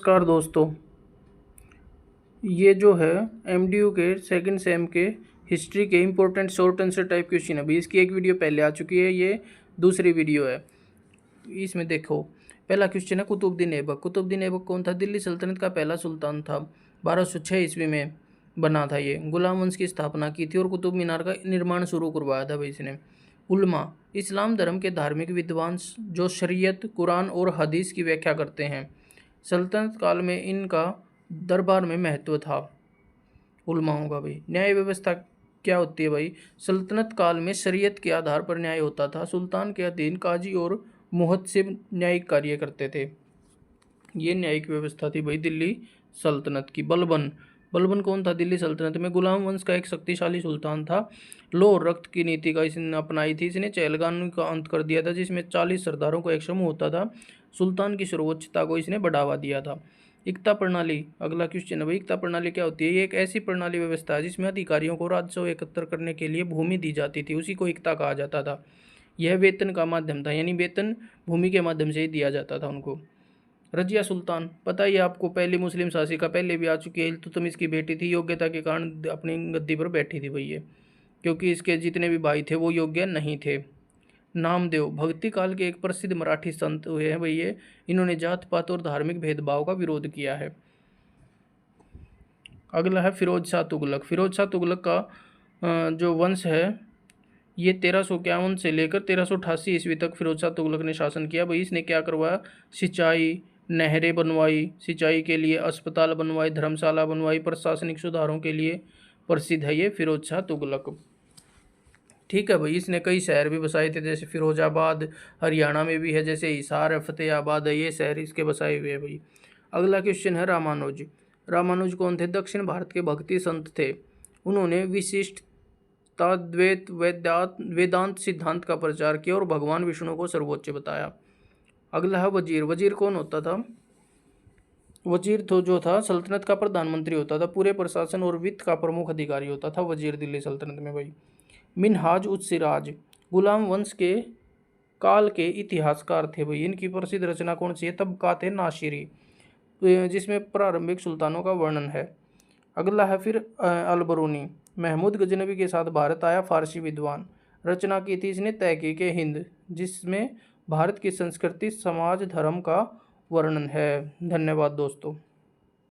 नमस्कार दोस्तों। ये जो है एमडीयू के सेकंड सेम के हिस्ट्री के important short answer type question है। इसकी एक वीडियो पहले आ चुकी है, ये दूसरी वीडियो है। इसमें देखो, पहला क्वेश्चन है कुतुबुद्दीन ऐबक। कुतुबुद्दीन ऐबक कौन था? दिल्ली सल्तनत का पहला सुल्तान था। 1206 ईस्वी में बना था ये। गुलाम वंश की स्थापना की थी और कुतुब मीनार का निर्माण शुरू करवाया था भाई इसने। उलमा, इस्लाम धर्म के धार्मिक विद्वान जो शरीयत, कुरान और हदीस की व्याख्या करते हैं। सल्तनत काल में इनका दरबार में महत्व था उलमाओं का भाई। न्याय व्यवस्था क्या होती है भाई? सल्तनत काल में शरीयत के आधार पर न्याय होता था। सुल्तान के अधीन काजी और मुहतसिब न्यायिक कार्य करते थे। ये न्यायिक व्यवस्था थी भाई दिल्ली सल्तनत की। बलबन, बलबन कौन था? दिल्ली सल्तनत में गुलाम वंश का एक शक्तिशाली सुल्तान था। लो और रक्त की नीति का इसने अपनाई थी। इसने चहलगामी का अंत कर दिया था, जिसमें 40 सरदारों को एक समूह होता था। सुल्तान की सर्वोच्चता को इसने बढ़ावा दिया था। एकता प्रणाली, अगला क्वेश्चन है भाई। एकता प्रणाली क्या होती है? ये एक ऐसी प्रणाली व्यवस्था है जिसमें अधिकारियों को राजस्व एकत्र करने के लिए भूमि दी जाती थी, उसी को एकता कहा जाता था। यह वेतन का माध्यम था, यानी वेतन भूमि के माध्यम से ही दिया जाता था उनको। रजिया सुल्तान, पता ही आपको, पहली मुस्लिम शासिका, पहले भी आ चुकी है। इल्तुतमिश की बेटी थी, योग्यता के कारण अपनी गद्दी पर बैठी थी भैया, क्योंकि इसके जितने भी भाई थे वो योग्य नहीं थे। नामदेव, भक्ति काल के एक प्रसिद्ध मराठी संत हुए हैं भैया। इन्होंने जात पात और धार्मिक भेदभाव का विरोध किया है। अगला है फिरोज शाह तुगलक। फिरोज शाह तुगलक का जो वंश है, ये 1351 से लेकर 1388 ईस्वी तक फिरोज शाह तुगलक ने शासन किया भाई। इसने क्या करवाया? सिंचाई, नहरें बनवाई, सिंचाई के लिए अस्पताल बनवाए, धर्मशाला बनवाई, प्रशासनिक सुधारों के लिए प्रसिद्ध है ये फिरोज शाह तुगलक। ठीक है भाई। इसने कई शहर भी बसाए थे, जैसे फिरोजाबाद हरियाणा में भी है, जैसे हिसार है, फतेहाबाद है, ये शहर इसके बसाए हुए हैं भाई। अगला क्वेश्चन है रामानुज। रामानुज कौन थे? दक्षिण भारत के भक्ति संत थे। उन्होंने विशिष्टाद्वैत वेदांत सिद्धांत का प्रचार किया और भगवान विष्णु को सर्वोच्च बताया। अगला है वजीर। वजीर कौन होता था? वजीर तो जो था सल्तनत का प्रधानमंत्री होता था, पूरे प्रशासन और वित्त का प्रमुख अधिकारी होता था वजीर दिल्ली सल्तनत में भाई। मिनहाज उस सिराज, गुलाम वंश के काल के इतिहासकार थे भाई। इनकी प्रसिद्ध रचना कौन सी है? तबकात नासिरी, जिसमें प्रारंभिक सुल्तानों का वर्णन है। अगला है फिर अलबरूनी। महमूद गजनवी के साथ भारत आया, फारसी विद्वान। रचना की थी इसने तहकीक हिंद, जिसमें भारत की संस्कृति, समाज, धर्म का वर्णन है। धन्यवाद दोस्तों।